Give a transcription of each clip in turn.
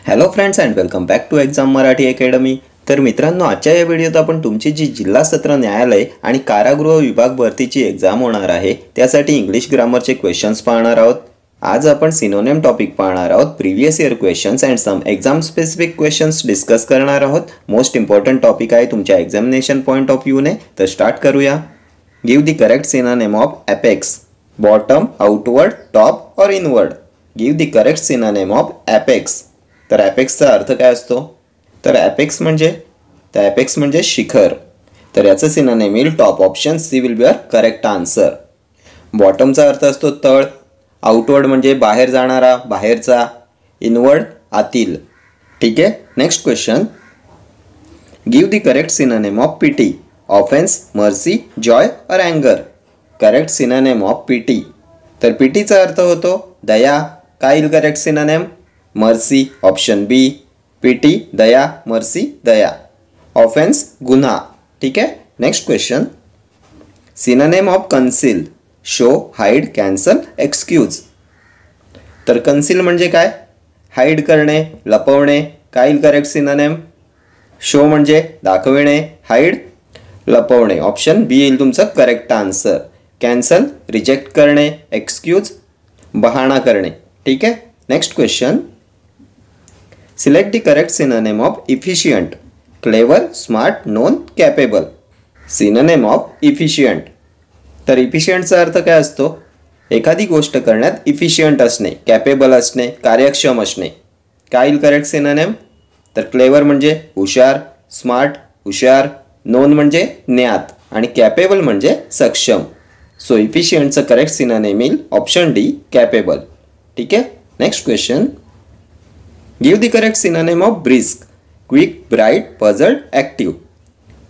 Hello friends and welcome back to exam Marathi academy. तर मित्रांनो, आजच्या या व्हिडिओत आपण तुमची जी जिल्हा सत्र न्यायालय आणि कारागृह विभाग भरतीची एक्झाम होणार आहे त्यासाठी इंग्लिश ग्रामरचे क्वेश्चन्स पाहणार आहोत। आज आपण सिनोनिम टॉपिक पाहणार आहोत, previous year questions and some exam specific questions discuss करणार आहोत। मोस्ट इम्पॉर्टंट टॉपिक आहे तुमच्या एक्झामिनेशन पॉइंट ऑफ व्ह्यूने। तर स्टार्ट करूया। Give the correct synonym of apex, bottom, outward, top और inward. Give the correct synonym of apex. तर ॲपेक्सचा अर्थ काय असतो? तर ॲपेक्स म्हणजे शिखर। तर याचं सिनोनिम येईल top. Option C will be a correct answer. बॉटमचा अर्थ असतो तळ, आउटवर्ड म्हणजे बाहेर जाणारा, बाहेरचा, इनवर्ड आतील। ठीक आहे, next question. Give the correct synonym of pity, offence, mercy, joy और अँगर। Correct synonym of pity. तर पिटीचा अर्थ होतो दया। काय येईल correct synonym? Mercy, option B. Pity दया, मर्सी दया। ऑफेन्स गुन्हा। ठीक आहे, next question. Synonym of conceal, show, hide, cancel, excuse. तर कन्सील म्हणजे काय? हाइड करणे, लपवणे। काय येईल करेक्ट सिनोनिम? शो म्हणजे दाखविणे, हाइड लपवणे। ऑप्शन बी येईल तुमचं करेक्ट आन्सर। कॅन्सल रिजेक्ट करणे, एक्सक्यूज बहाणा करणे। ठीक आहे, next question. Select the correct synonym of efficient, clever, smart, non, capable. Synonym of efficient. तर इफिशियंटचा अर्थ काय असतो? एखादी गोष्ट करण्यात इफिशियंट असणे, कॅपेबल असणे, कार्यक्षम असणे। काय येईल करेक्ट सिनोनिम? तर क्लेवर म्हणजे हुशार, स्मार्ट हुशार, नोन म्हणजे ज्ञात आणि कॅपेबल म्हणजे सक्षम। सो इफिशियंटचं करेक्ट सिनोनिम येईल ऑप्शन डी, कॅपेबल। ठीक आहे, next question. Give the correct synonym of brisk, quick, bright, puzzled, active.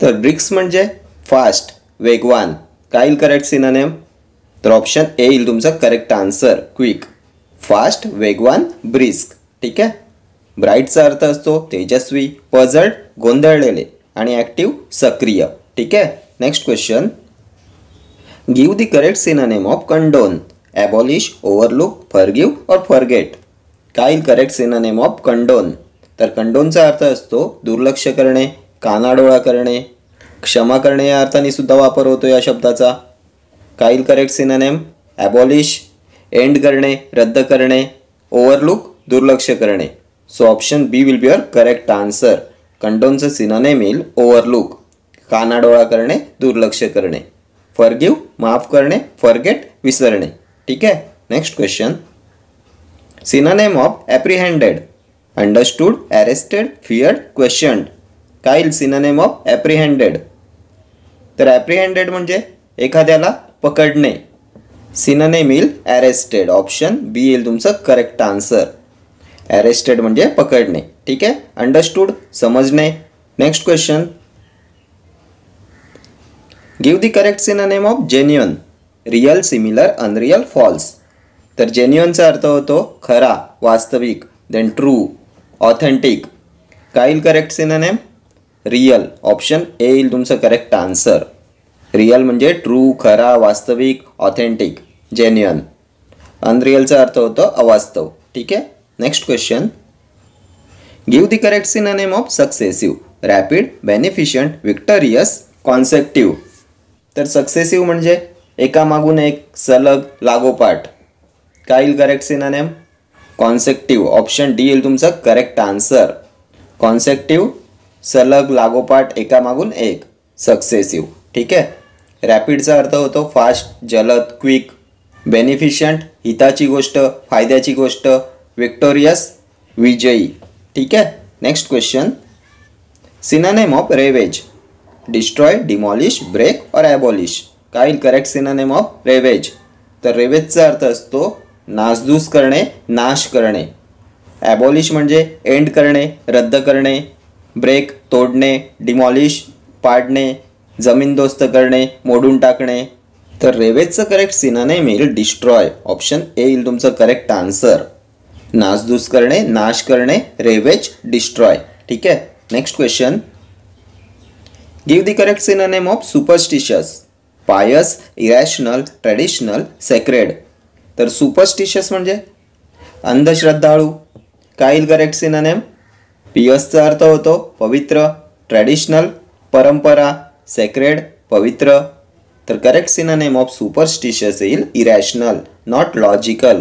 तर ब्रिस्क म्हणजे फास्ट, वेगवान। काय येईल करेक्ट सिनोनिम? तर ऑप्शन ए येईल तुमचा करेक्ट आन्सर, क्विक। फास्ट, वेगवान, ब्रिस्क। ठीक आहे, ब्राईटचा अर्थ असतो तेजस्वी, पझल्ड गोंधळलेले आणि ॲक्टिव्ह सक्रिय। ठीक आहे, next question. Give the correct synonym of condone, abolish, overlook, forgive और फॉरगेट। काय येईल करेक्ट सिनोनिम ऑफ कंडोन? तर कंडोनचा अर्थ असतो दुर्लक्ष करणे, कानाडोळा करणे, क्षमा करणे या अर्थाने सुद्धा वापर होतो या शब्दाचा। काय येईल करेक्ट सिनोनिम? ॲबॉलिश एंड करणे, रद्द करणे, ओव्हरलुक दुर्लक्ष करणे। So option B will be your correct answer. कंडोनचं सिनोनिम येईल ओव्हरलुक, कानाडोळा करणे, दुर्लक्ष करणे, फॉरगिव्ह माफ करणे, फॉरगेट विसरणे। ठीक आहे, next question. Synonym of apprehended, understood, arrested, feared, questioned. काय येईल सिनोनिम ऑफ ॲप्रिहेंडेड? तर ॲप्रिहेंडेड म्हणजे एखाद्याला पकडणे। सिनोनिम येईल अरेस्टेड। ऑप्शन बी येईल तुमचं करेक्ट आन्सर। अरेस्टेड म्हणजे पकडणे। ठीक आहे, अंडरस्टूड समजणे। Next question. Give the correct synonym of genuine, real, similar, unreal, false. तर जेन्युइनचा अर्थ होतो खरा, वास्तविक, देन ट्रू, ऑथेंटिक। काय येईल correct synonym? Real. Option A येईल तुमचं करेक्ट आन्सर। रियल म्हणजे ट्रू, खरा, वास्तविक, ऑथेंटिक, जेन्युइन। अनरियलचा अर्थ होतो अवास्तव। ठीक आहे, next question. Give the correct synonym of successive, rapid, beneficent, victorious, consecutive. तर सक्सेसिव्ह म्हणजे एकामागून एक, सलग, लागोपाठ। काय येईल correct synonym? Consecutive. Option D येईल तुमचं करेक्ट आन्सर। कॉन्सेक्टिव्ह सलग, लागोपाठ, एकामागून एक, सक्सेसिव्ह। ठीक आहे, रॅपिडचा अर्थ होतो फास्ट, जलद, क्विक, बेनिफिशियंट हिताची गोष्ट, फायद्याची गोष्ट, विक्टोरियस विजयी। ठीक आहे, next question. Synonym of ravage, destroy, demolish, break और ॲबॉलिश। काय येईल करेक्ट सिनोनिम ऑफ रेवेज? तर रेवेजचा अर्थ असतो नासधूस करणे, नाश करणे। ॲबॉलिश म्हणजे एंड करणे, रद्द करणे, ब्रेक तोडणे, डिमॉलिश पाडणे, जमीनदोस्त करणे, मोडून टाकणे। तर रेवेजचं करेक्ट सिनोनिम येईल डिस्ट्रॉय। ऑप्शन ए येईल तुमचं करेक्ट आन्सर। नासधूस करणे, नाश करणे, रेवेज, डिस्ट्रॉय। ठीक आहे, next question. Give the correct synonym of superstitious, पायस, इरॅशनल, ट्रेडिशनल, सेक्रेड। तर सुपरस्टिशियस म्हणजे अंधश्रद्धाळू, काय येईल करेक्ट सिनोनिम? पियसचा अर्थ होतो पवित्र, ट्रॅडिशनल परंपरा, सेक्रेड पवित्र. तर करेक्ट सिनोनिम ऑफ सुपरस्टिशियस येईल irrational, not logical.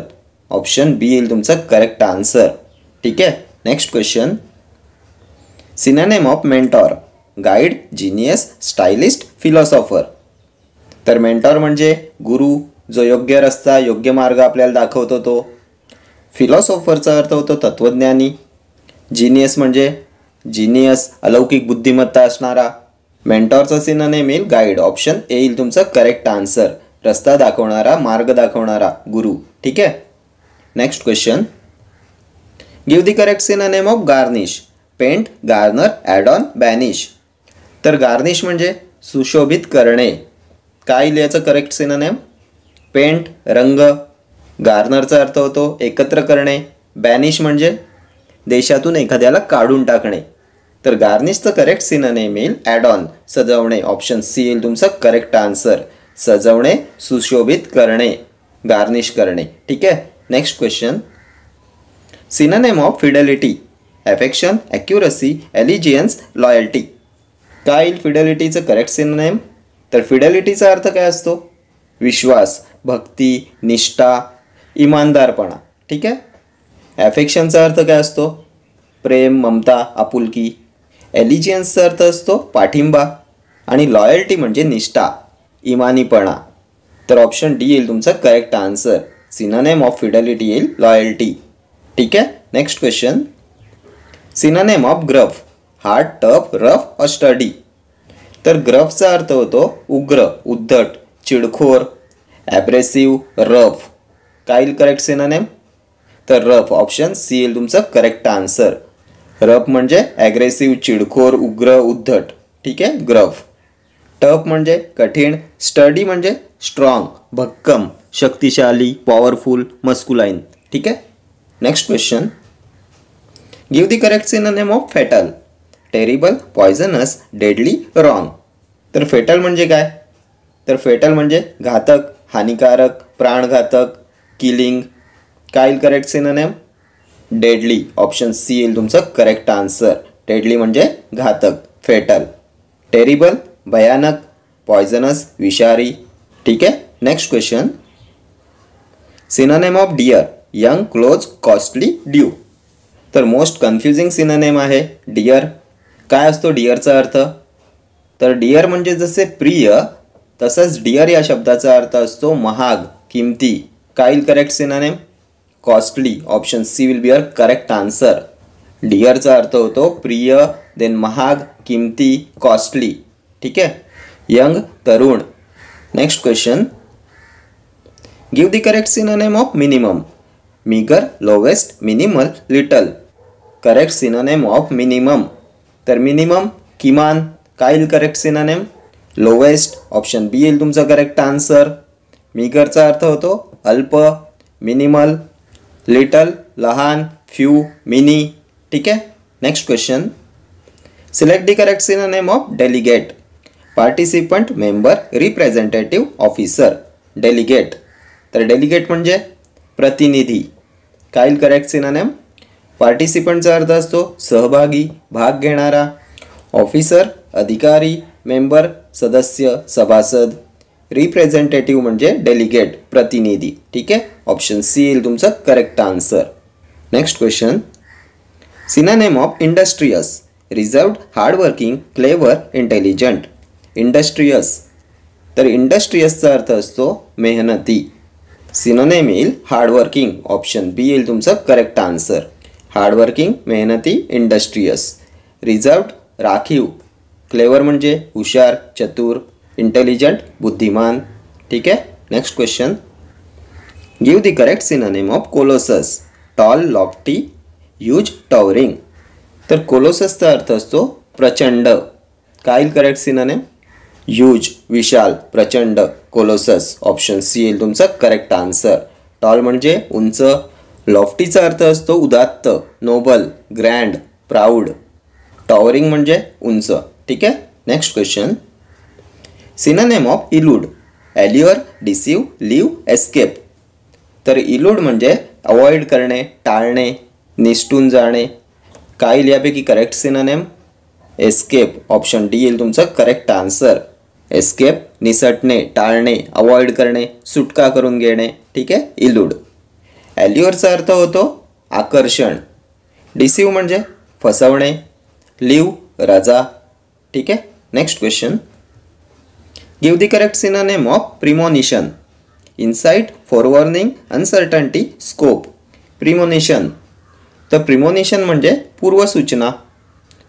Option B येईल तुमचा करेक्ट आन्सर. ठीक आहे. Next question. Synonym of mentor, guide, genius, stylist, philosopher. तर मेंटॉर म्हणजे गुरु, जो योग्य रस्ता योग्य मार्ग आपल्याला दाखवतो तो. फिलॉसॉफरचा अर्थ होतो तत्वज्ञानी. जिनियस म्हणजे जिनियस, अलौकिक बुद्धिमत्ता असणारा. मेंटॉरचा सिनोनिम येईल गाईड. ऑप्शन ए येईल तुमचा करेक्ट आन्सर. रस्ता दाखवणारा, मार्ग दाखवणारा, गुरु. ठीक आहे. Next question. Give the correct synonym of garnish, paint, garner, add on, banish. तर गार्निश म्हणजे सुशोभित करणे. काय येईल याचं करेक्ट सिनोनिम? पेंट रंग. गार्नरचा अर्थ होतो एकत्र करणे. बॅनिश म्हणजे देशातून एखाद्याला काढून टाकणे. तर गार्निशचं करेक्ट सिनोनिम येईल ॲड ऑन, सजवणे. ऑप्शन सी येईल तुमचा करेक्ट आन्सर. सजवणे, सुशोभित करणे, गार्निश करणे. ठीक आहे. Next question. Synonym of fidelity, affection, accuracy, allegiance, loyalty. काय येईल फिडेलिटीचं करेक्ट सिनोनिम? तर फिडेलिटीचा अर्थ काय असतो? विश्वास, भक्ती, निष्ठा, इमानदारपणा. ठीक आहे. ॲफेक्शनचा अर्थ काय असतो? प्रेम, ममता, आपुलकी. एलिजियन्सचा अर्थ असतो पाठिंबा. आणि लॉयल्टी म्हणजे निष्ठा, इमानीपणा. तर ऑप्शन डी येईल तुमचा correct answer. Synonym of Fidelity येईल लॉयल्टी. ठीक आहे. Next question. Synonym of gruff, hard, tough, rough और स्टडी. तर ग्रफचा अर्थ होतो उग्र, उद्धट, चिडखोर, ॲब्रेसिव्ह, रफ. काय येईल करेक्ट सिनोनिम? तर रफ. ऑप्शन सी येईल तुमचा करेक्ट आन्सर. रफ म्हणजे ॲग्रेसिव्ह, चिडखोर, उग्र, उद्धट. ठीक आहे. ग्रफ. टफ म्हणजे कठीण. स्टडी म्हणजे स्ट्रॉंग, भक्कम, शक्तिशाली, पॉवरफुल, मस्कुलाइन. ठीक आहे. Next question. Give the correct synonym of fatal, terrible, poisonous, deadly, wrong. तर फेटल म्हणजे काय? तर फेटल म्हणजे घातक, हानिकारक, प्राणघातक, किलिंग. काय येईल correct synonym? Deadly. Option C येईल तुमचा करेक्ट आन्सर. डेडली म्हणजे घातक, फेटल. टेरिबल भयानक, पॉयझनस विषारी. ठीक आहे. Next question. Synonym of dear, young, close, costly, due. तर मोस्ट कन्फ्युजिंग सिनोनिम आहे डिअर. काय असतो डिअरचा अर्थ? तर डिअर म्हणजे जसे प्रिय, तसंच डिअर या शब्दाचा अर्थ असतो महाग, किमती. काय येईल correct synonym? Costly. Option C will be your correct answer. डिअरचा अर्थ होतो प्रिय, देन महाग, किमती, कॉस्टली. ठीक आहे. यंग तरुण. Next question. Give the correct synonym of minimum, meagre, lowest, minimal, little. Correct synonym of minimum. तर मिनिमम किमान. काय येईल correct synonym? Lowest. Option B येईल तुमचा करेक्ट आन्सर. मीगरचा अर्थ होतो अल्प, मिनिमल, लिटल लहान, फ्यू, मिनी. ठीक आहे. Next question. Select the correct synonym of delegate, participant, member, representative, officer. Delegate. तर डेलिगेट म्हणजे प्रतिनिधी. काय येईल करेक्ट सिनोनिम? पार्टिसिपंटचा अर्थ असतो सहभागी, भाग घेणारा. ऑफिसर अधिकारी, मेंबर सदस्य, सभासद. रिप्रेझेंटेटिव्ह म्हणजे डेलिगेट, प्रतिनिधी. ठीक आहे. ऑप्शन सी येईल तुमचा correct answer. Next question. Synonym of industrious, reserved, hardworking, clever, intelligent. Industrious. तर इंडस्ट्रियसचा अर्थ असतो मेहनती. सिनोनिम येईल हार्डवर्किंग. ऑप्शन बी येईल तुमचा करेक्ट आन्सर. हार्डवर्किंग, मेहनती, इंडस्ट्रियस. रिझर्व्ड राखीव. क्लेवर म्हणजे हुशार, चतुर. इंटेलिजंट बुद्धिमान. ठीक आहे. Next question. Give the correct synonym of colossus, tall, lofty, huge, towering. तर कोलोससचा अर्थ असतो प्रचंड. काय येईल करेक्ट सिनोनिम? ह्यूज विशाल, प्रचंड, कोलोसस. ऑप्शन सी येईल तुमचा करेक्ट आन्सर. टॉल म्हणजे उंच. लॉफ्टीचा अर्थ असतो उदात्त, नोबल, ग्रँड, प्राऊड. टॉवरिंग म्हणजे उंच. ठीक आहे. Next question. Synonym of elude, allure, deceive, leave, escape. तर इलूड म्हणजे अवॉइड करणे, टाळणे. निसटून जाणे. काय येईल यापैकी correct synonym? Escape. Option D येईल तुमचं करेक्ट आन्सर. एस्केप निसटणे, टाळणे, अवॉइड करणे, सुटका करून घेणे. ठीक आहे, इल्यूड. ॲल्युअरचा अर्थ होतो आकर्षण. डिसीव म्हणजे फसवणे. लिव्ह रजा. ठीक आहे, next question. Give the correct synonym of premonition. Insight, forewarning, uncertainty, scope. Premonition. तर प्रिमोनिशन म्हणजे पूर्वसूचना.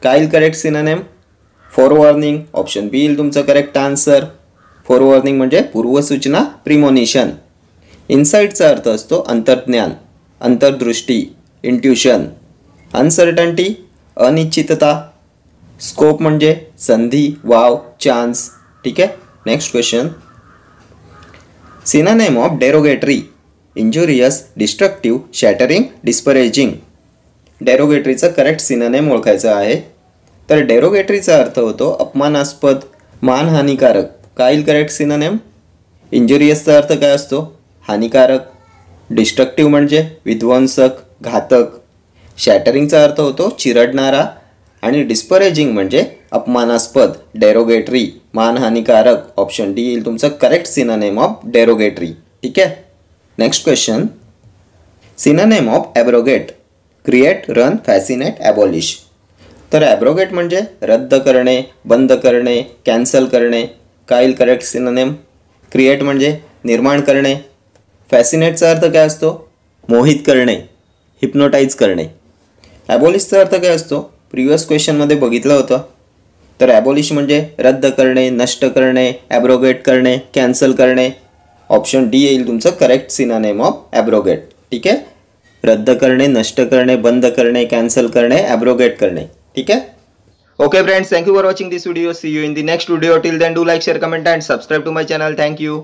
काय येईल correct synonym? Forewarning. Option B येईल तुमचं करेक्ट आन्सर. फोरवॉर्निंग म्हणजे पूर्वसूचना, प्रिमोनिशन. इन्साइटचा अर्थ असतो अंतर्ज्ञान, अंतर्दृष्टी, इंट्युशन. अनसर्टन्टी अनिश्चितता. स्कोप म्हणजे संधी, वाव, चान्स. ठीक आहे, next question. Synonym of derogatory. Injurious, destructive, shattering, disparaging. डेरोगेटरीचं करेक्ट सिनोनिम ओळखायचं आहे. तर डेरोगेटरीचा अर्थ होतो अपमानास्पद, मानहानिकारक. काय येईल करेक्ट सिनोनिम? इंजुरियसचा अर्थ काय असतो? हानिकारक. डिस्ट्रक्टिव्ह म्हणजे विध्वंसक, घातक. शॅटरिंगचा अर्थ होतो चिरडणारा. आणि डिस्परेजिंग म्हणजे अपमानास्पद, डेरोगेटरी, मानहानिकारक. ऑप्शन डी येईल तुमचं करेक्ट सिनोनिम ऑफ डेरोगेटरी. ठीक आहे, next question. Synonym of abrogate. Create, run, fascinate, abolish. तर ॲब्रोगेट म्हणजे रद्द करणे, बंद करणे, कॅन्सल करणे. काय येईल करेक्ट सिनोनिम? क्रिएट म्हणजे निर्माण करणे. फॅसिनेटचा अर्थ काय असतो? मोहित करणे, हिप्नोटाईज करणे. ॲबॉलिशचा अर्थ काय असतो? प्रिव्हियस क्वेश्चनमध्ये बघितलं होतं. तर ॲबॉलिश म्हणजे रद्द करणे, नष्ट करणे, ॲब्रोगेट करणे, कॅन्सल करणे. ऑप्शन डी येईल तुमचं करेक्ट सिनोनिम ऑफ ॲब्रोगेट. ठीक आहे, रद्द करणे, नष्ट करणे, बंद करणे, कॅन्सल करणे, ॲब्रोगेट करणे. ठीक आहे. Okay friends, thank you for watching this video. See you in the next video. Till then, do like, share, comment and subscribe to my channel. Thank you.